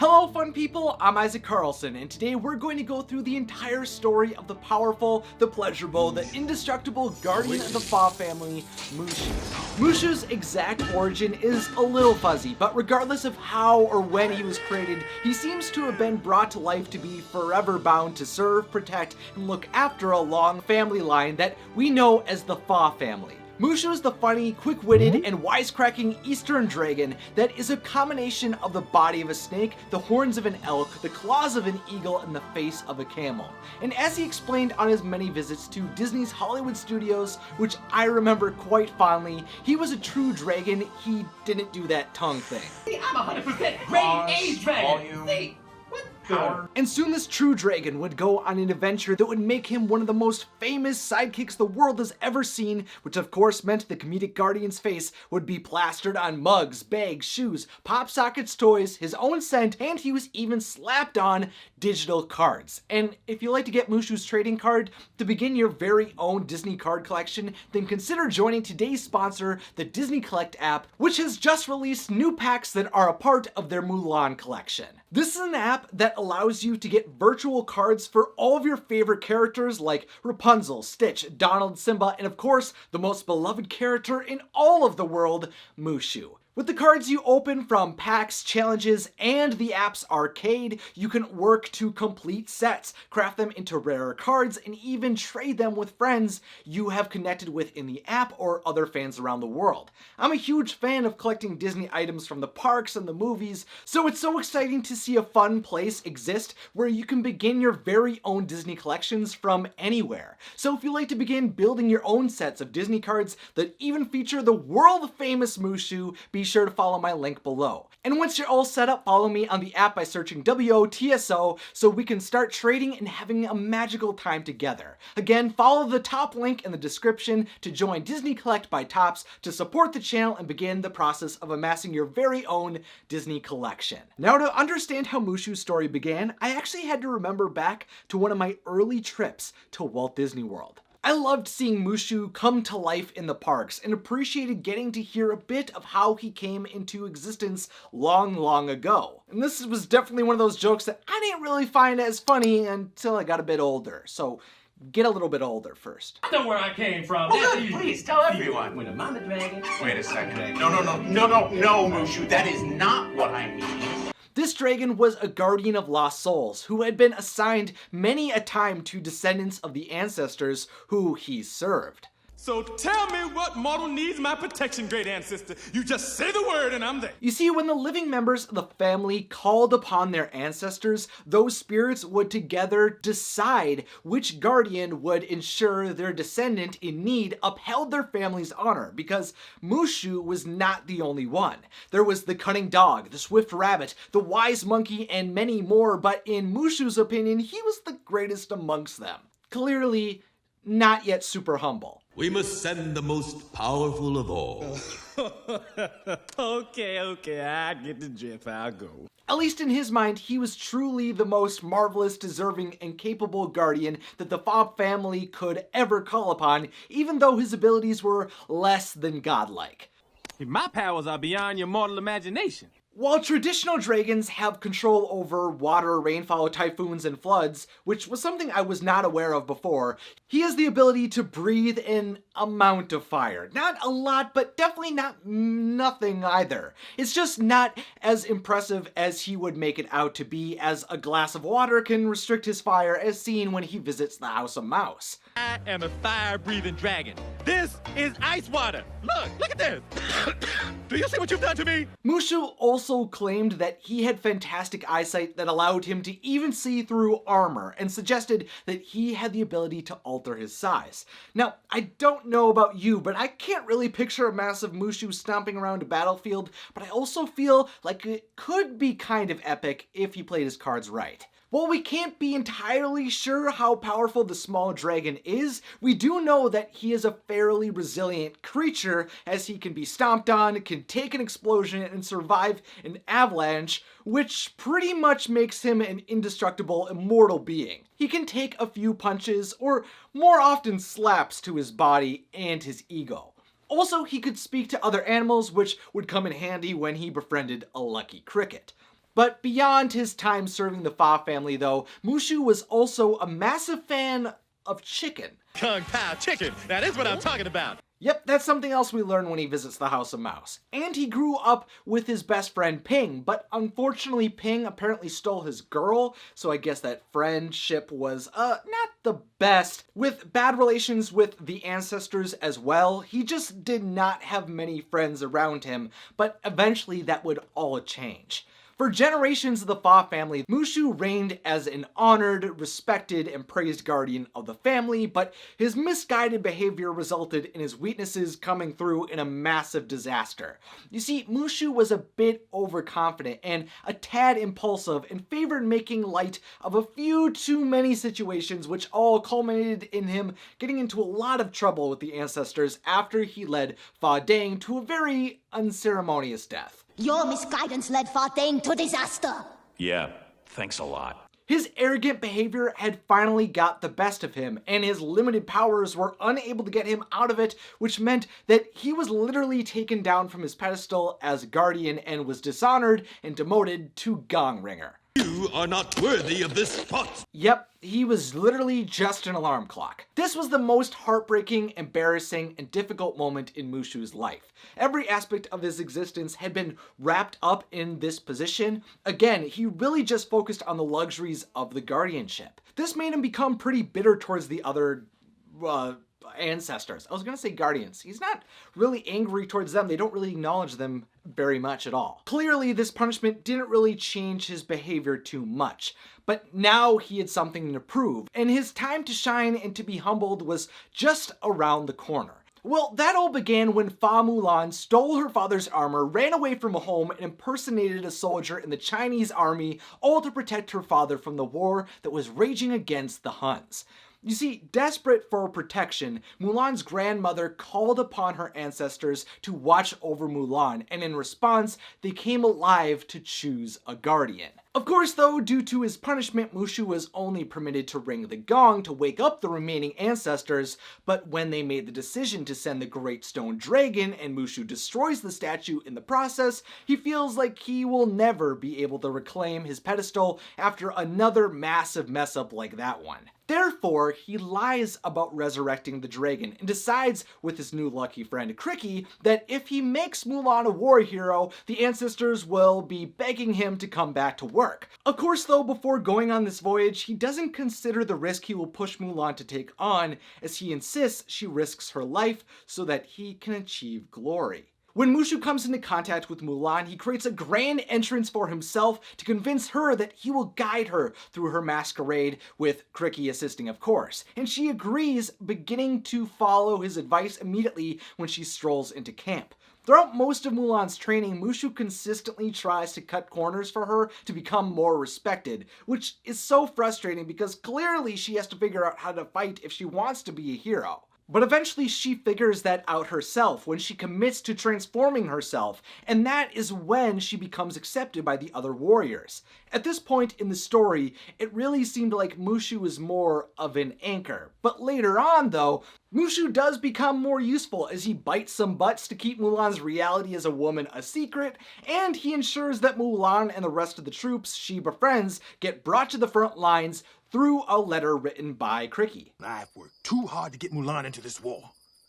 Hello fun people, I'm Isaac Carlson, and today we're going to go through the entire story of the powerful, the pleasurable, the indestructible guardian of the Fa family, Mushu. Mushu's exact origin is a little fuzzy, but regardless of how or when he was created, he seems to have been brought to life to be forever bound to serve, protect, and look after a long family line that we know as the Fa family. Mushu is the funny, quick-witted, and wisecracking Eastern dragon that is a combination of the body of a snake, the horns of an elk, the claws of an eagle, and the face of a camel. And as he explained on his many visits to Disney's Hollywood studios, which I remember quite fondly, he was a true dragon. He didn't do that tongue thing. See, I'm 100% grade A dragon. See? And soon this true dragon would go on an adventure that would make him one of the most famous sidekicks the world has ever seen, which of course meant the comedic guardian's face would be plastered on mugs, bags, shoes, pop sockets, toys, his own scent, and he was even slapped on digital cards. And if you like to get Mushu's trading card to begin your very own Disney card collection, then consider joining today's sponsor, the Disney Collect app, which has just released new packs that are a part of their Mulan collection. This is an app that allows you to get virtual cards for all of your favorite characters like Rapunzel, Stitch, Donald, Simba, and of course, the most beloved character in all of the world, Mushu. With the cards you open from packs, challenges, and the app's arcade, you can work to complete sets, craft them into rarer cards, and even trade them with friends you have connected with in the app or other fans around the world. I'm a huge fan of collecting Disney items from the parks and the movies, so it's so exciting to see a fun place exist where you can begin your very own Disney collections from anywhere. So if you like to begin building your own sets of Disney cards that even feature the world-famous Mushu, be sure to follow my link below. And once you're all set up, follow me on the app by searching WOTSO so we can start trading and having a magical time together. Again, follow the top link in the description to join Disney Collect by Topps to support the channel and begin the process of amassing your very own Disney collection. Now, to understand how Mushu's story began, I actually had to remember back to one of my early trips to Walt Disney World. I loved seeing Mushu come to life in the parks and appreciated getting to hear a bit of how he came into existence long ago. And this was definitely one of those jokes that I didn't really find as funny until I got a bit older. So get a little bit older first. I know where I came from. Oh, good. Please tell everyone. When a mama dragon. Wait a second. No, Mushu. That is not what I mean. This dragon was a guardian of lost souls who had been assigned many a time to descendants of the ancestors who he served. So tell me what mortal needs my protection, great ancestor. You just say the word and I'm there. You see, when the living members of the family called upon their ancestors, those spirits would together decide which guardian would ensure their descendant in need upheld their family's honor, because Mushu was not the only one. There was the cunning dog, the swift rabbit, the wise monkey, and many more, but in Mushu's opinion, he was the greatest amongst them. Clearly, not yet super humble. We must send the most powerful of all. Okay, I get the drift. I'll go. At least in his mind, he was truly the most marvelous, deserving, and capable guardian that the Fa family could ever call upon, even though his abilities were less than godlike. My powers are beyond your mortal imagination. While traditional dragons have control over water, rainfall, typhoons, and floods, which was something I was not aware of before, he has the ability to breathe an amount of fire. Not a lot, but definitely not nothing either. It's just not as impressive as he would make it out to be, as a glass of water can restrict his fire as seen when he visits the House of Mouse. I am a fire-breathing dragon. This is ice water. Look at this. Do you see what you've done to me? Mushu also claimed that he had fantastic eyesight that allowed him to even see through armor, and suggested that he had the ability to alter his size. Now, I don't know about you, but I can't really picture a massive Mushu stomping around a battlefield, but I also feel like it could be kind of epic if he played his cards right. While we can't be entirely sure how powerful the small dragon is, we do know that he is a fairly resilient creature, as he can be stomped on, can take an explosion, and survive an avalanche, which pretty much makes him an indestructible, immortal being. He can take a few punches, or more often slaps, to his body and his ego. Also, he could speak to other animals, which would come in handy when he befriended a lucky cricket. But beyond his time serving the Fa family though, Mushu was also a massive fan of chicken. Kung Pao chicken. Now that's what I'm talking about. Yep, that's something else we learn when he visits the House of Mouse. And he grew up with his best friend Ping, but unfortunately Ping apparently stole his girl, so I guess that friendship was, not the best. With bad relations with the ancestors as well, he just did not have many friends around him, but eventually that would all change. For generations of the Fa family, Mushu reigned as an honored, respected, and praised guardian of the family, but his misguided behavior resulted in his weaknesses coming through in a massive disaster. You see, Mushu was a bit overconfident and a tad impulsive and favored making light of a few too many situations, which all culminated in him getting into a lot of trouble with the ancestors after he led Fa Deng to a very unceremonious death. Your misguidance led Fa Deng to disaster. Yeah, thanks a lot. His arrogant behavior had finally got the best of him, and his limited powers were unable to get him out of it, which meant that he was literally taken down from his pedestal as guardian and was dishonored and demoted to gong ringer. You are not worthy of this spot. Yep, he was literally just an alarm clock. This was the most heartbreaking, embarrassing, and difficult moment in Mushu's life. Every aspect of his existence had been wrapped up in this position. Again, he really just focused on the luxuries of the guardianship. This made him become pretty bitter towards the other ancestors. I was gonna say guardians. He's not really angry towards them. They don't really acknowledge them very much at all. Clearly, this punishment didn't really change his behavior too much, but now he had something to prove, and his time to shine and to be humbled was just around the corner. Well, that all began when Fa Mulan stole her father's armor, ran away from home, and impersonated a soldier in the Chinese army, all to protect her father from the war that was raging against the Huns. You see, desperate for protection, Mulan's grandmother called upon her ancestors to watch over Mulan, and in response, they came alive to choose a guardian. Of course though, due to his punishment, Mushu was only permitted to ring the gong to wake up the remaining ancestors, but when they made the decision to send the Great Stone Dragon and Mushu destroys the statue in the process, he feels like he will never be able to reclaim his pedestal after another massive mess up like that one. Therefore, he lies about resurrecting the dragon and decides with his new lucky friend Cri-Kee that if he makes Mulan a war hero, the ancestors will be begging him to come back to work. Of course though, before going on this voyage, he doesn't consider the risk he will push Mulan to take on, as he insists she risks her life so that he can achieve glory. When Mushu comes into contact with Mulan, he creates a grand entrance for himself to convince her that he will guide her through her masquerade, with Cri-Kee assisting of course, and she agrees, beginning to follow his advice immediately when she strolls into camp. Throughout most of Mulan's training, Mushu consistently tries to cut corners for her to become more respected, which is so frustrating because clearly she has to figure out how to fight if she wants to be a hero. But eventually she figures that out herself when she commits to transforming herself, and that is when she becomes accepted by the other warriors. At this point in the story, it really seemed like Mushu was more of an anchor. But later on though, Mushu does become more useful as he bites some butts to keep Mulan's reality as a woman a secret, and he ensures that Mulan and the rest of the troops she befriends get brought to the front lines through a letter written by Cri-Kee. I've worked too hard to get Mulan into this war.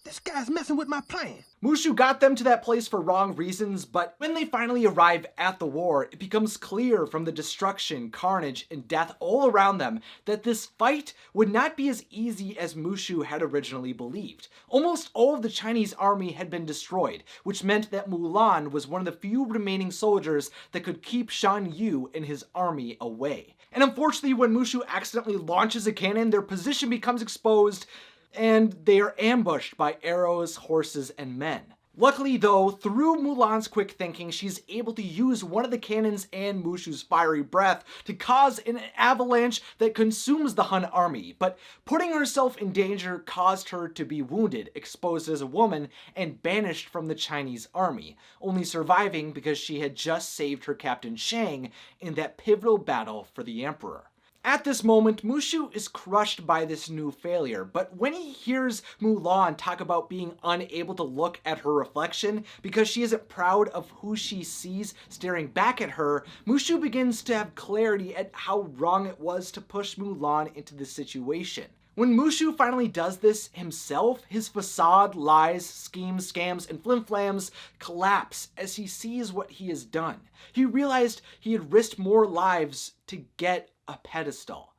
This guy's messing with my plan. Mushu got them to that place for wrong reasons, but when they finally arrive at the war, it becomes clear from the destruction, carnage, and death all around them that this fight would not be as easy as Mushu had originally believed. Almost all of the Chinese army had been destroyed, which meant that Mulan was one of the few remaining soldiers that could keep Shan Yu and his army away. And unfortunately, when Mushu accidentally launches a cannon, their position becomes exposed, and they are ambushed by arrows, horses, and men. Luckily though, through Mulan's quick thinking, she's able to use one of the cannons and Mushu's fiery breath to cause an avalanche that consumes the Hun army, but putting herself in danger caused her to be wounded, exposed as a woman, and banished from the Chinese army, only surviving because she had just saved her captain Shang in that pivotal battle for the Emperor. At this moment, Mushu is crushed by this new failure, but when he hears Mulan talk about being unable to look at her reflection because she isn't proud of who she sees staring back at her, Mushu begins to have clarity at how wrong it was to push Mulan into this situation. When Mushu finally does this himself, his facade, lies, schemes, scams, and flimflams collapse as he sees what he has done. He realized he had risked more lives to get a pedestal.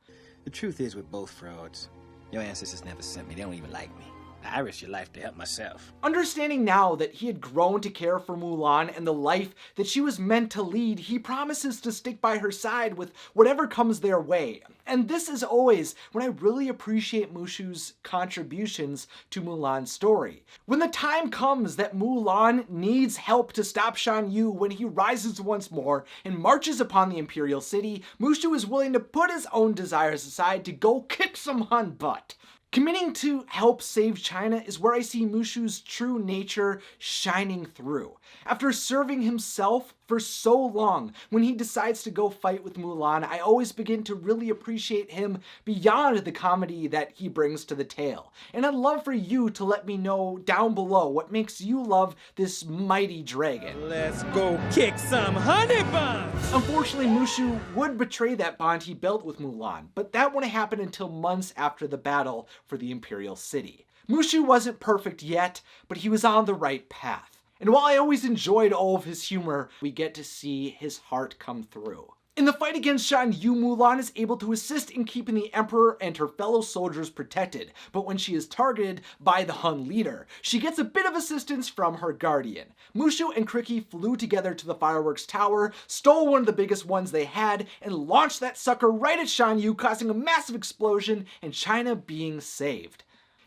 The truth is, we're both frauds. Your ancestors never sent me. They don't even like me. I risked your life to help myself. Understanding now that he had grown to care for Mulan and the life that she was meant to lead, he promises to stick by her side with whatever comes their way. And this is always when I really appreciate Mushu's contributions to Mulan's story. When the time comes that Mulan needs help to stop Shan Yu when he rises once more and marches upon the Imperial City, Mushu is willing to put his own desires aside to go kick some Han butt. Committing to help save China is where I see Mushu's true nature shining through. After serving himself for so long, when he decides to go fight with Mulan, I always begin to really appreciate him beyond the comedy that he brings to the tale. And I'd love for you to let me know down below what makes you love this mighty dragon. Let's go kick some honey buns! Unfortunately, Mushu would betray that bond he built with Mulan, but that wouldn't happen until months after the battle for the Imperial City. Mushu wasn't perfect yet, but he was on the right path. And while I always enjoyed all of his humor, we get to see his heart come through. In the fight against Shan Yu, Mulan is able to assist in keeping the Emperor and her fellow soldiers protected, but when she is targeted by the Hun leader, she gets a bit of assistance from her guardian. Mushu and Cri-Kee flew together to the fireworks tower, stole one of the biggest ones they had, and launched that sucker right at Shan Yu, causing a massive explosion and China being saved.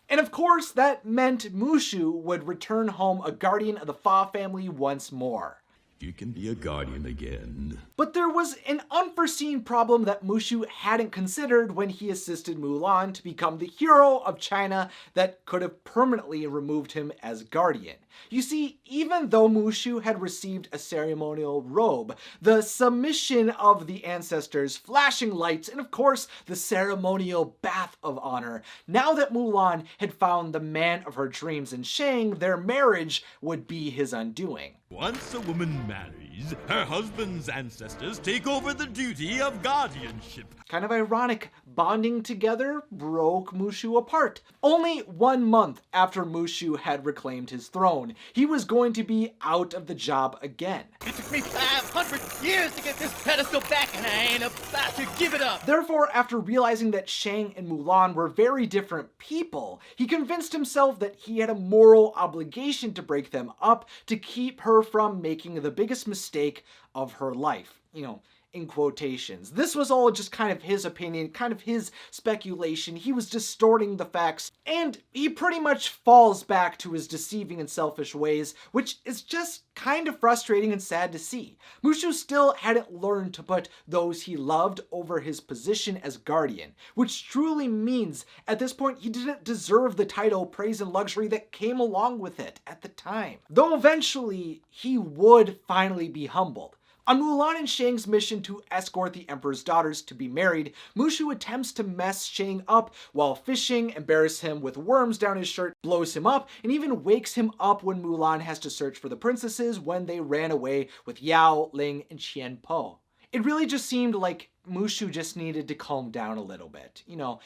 And of course, that meant Mushu would return home a guardian of the Fa family once more. You can be a guardian again. But there was an unforeseen problem that Mushu hadn't considered when he assisted Mulan to become the hero of China that could have permanently removed him as guardian. You see, even though Mushu had received a ceremonial robe, the submission of the ancestors, flashing lights, and of course the ceremonial bath of honor, now that Mulan had found the man of her dreams in Shang, their marriage would be his undoing. Once a woman marries, her husband's ancestors take over the duty of guardianship. Kind of ironic, bonding together broke Mushu apart. Only 1 month after Mushu had reclaimed his throne, he was going to be out of the job again. It took me 500 years to get this pedestal back, and I ain't about to give it up. Therefore, after realizing that Shang and Mulan were very different people, he convinced himself that he had a moral obligation to break them up to keep her from making the biggest mistake of her life. You know, in quotations. This was all just kind of his opinion, kind of his speculation. He was distorting the facts, and he pretty much falls back to his deceiving and selfish ways, which is just kind of frustrating and sad to see. Mushu still hadn't learned to put those he loved over his position as guardian, which truly means at this point he didn't deserve the title, praise, and luxury that came along with it at the time. Though eventually he would finally be humbled. On Mulan and Shang's mission to escort the Emperor's daughters to be married, Mushu attempts to mess Shang up while fishing, embarrass him with worms down his shirt, blows him up, and even wakes him up when Mulan has to search for the princesses when they ran away with Yao, Ling, and Qian Po. It really just seemed like Mushu just needed to calm down a little bit, you know.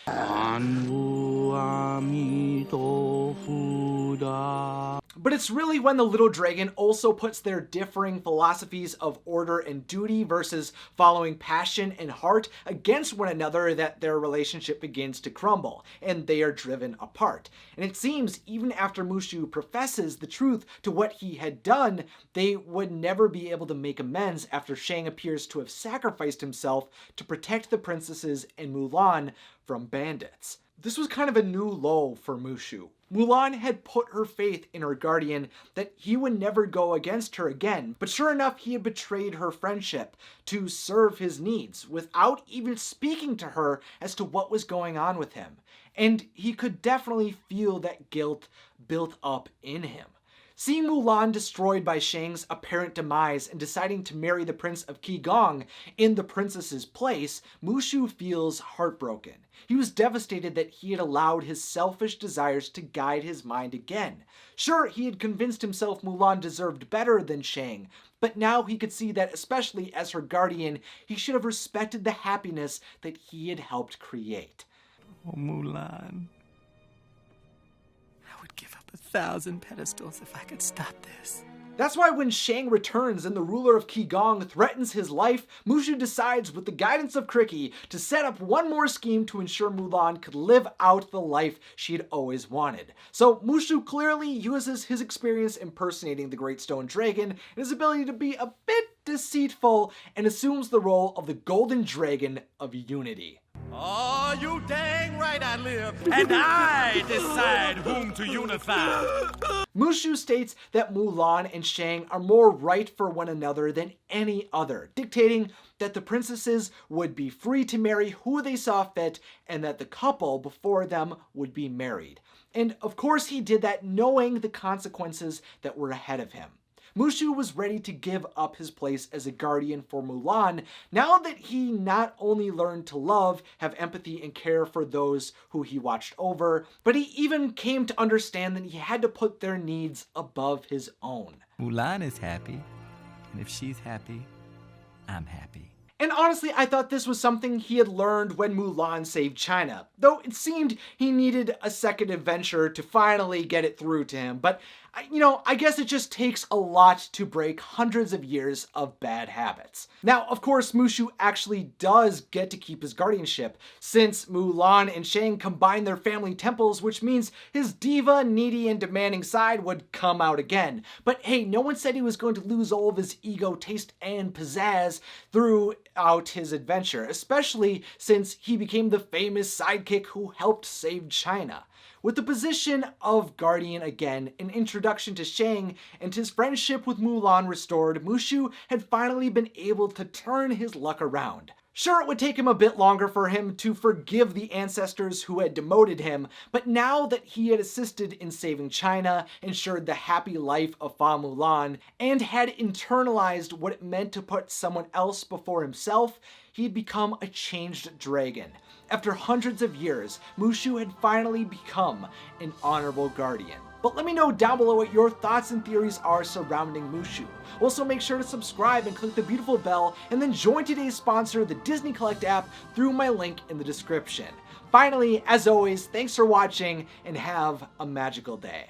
But it's really when the little dragon also puts their differing philosophies of order and duty versus following passion and heart against one another that their relationship begins to crumble, and they are driven apart. And it seems even after Mushu professes the truth to what he had done, they would never be able to make amends after Shang appears to have sacrificed himself to protect the princesses and Mulan from bandits. This was kind of a new low for Mushu. Mulan had put her faith in her guardian that he would never go against her again, but sure enough, he had betrayed her friendship to serve his needs without even speaking to her as to what was going on with him. And he could definitely feel that guilt built up in him. Seeing Mulan destroyed by Shang's apparent demise and deciding to marry the Prince of Qigong in the princess's place, Mushu feels heartbroken. He was devastated that he had allowed his selfish desires to guide his mind again. Sure, he had convinced himself Mulan deserved better than Shang, but now he could see that, especially as her guardian, he should have respected the happiness that he had helped create. Oh, Mulan. I would give up 1,000 pedestals if I could stop this. That's why when Shang returns and the ruler of Qigong threatens his life, Mushu decides, with the guidance of Cri-Kee, to set up one more scheme to ensure Mulan could live out the life she had always wanted. So Mushu clearly uses his experience impersonating the Great Stone Dragon and his ability to be a bit deceitful and assumes the role of the Golden Dragon of Unity. Oh, you dang right I live, and I decide whom to unify. Mushu states that Mulan and Shang are more right for one another than any other, dictating that the princesses would be free to marry who they saw fit and that the couple before them would be married. And of course he did that knowing the consequences that were ahead of him. Mushu was ready to give up his place as a guardian for Mulan now that he not only learned to love, have empathy, and care for those who he watched over, but he even came to understand that he had to put their needs above his own. Mulan is happy, and if she's happy, I'm happy. And honestly, I thought this was something he had learned when Mulan saved China, though it seemed he needed a second adventure to finally get it through to him. But, I guess it just takes a lot to break hundreds of years of bad habits. Now, of course, Mushu actually does get to keep his guardianship, since Mulan and Shang combine their family temples, which means his diva, needy, and demanding side would come out again. But hey, no one said he was going to lose all of his ego, taste, and pizzazz throughout his adventure, especially since he became the famous sidekick who helped save China. With the position of guardian again, an introduction to Shang, and his friendship with Mulan restored, Mushu had finally been able to turn his luck around. Sure, it would take him a bit longer for him to forgive the ancestors who had demoted him, but now that he had assisted in saving China, ensured the happy life of Fa Mulan, and had internalized what it meant to put someone else before himself, he had become a changed dragon. After hundreds of years, Mushu had finally become an honorable guardian. But let me know down below what your thoughts and theories are surrounding Mushu. Also, make sure to subscribe and click the beautiful bell, and then join today's sponsor, the Disney Collect app, through my link in the description. Finally, as always, thanks for watching, and have a magical day.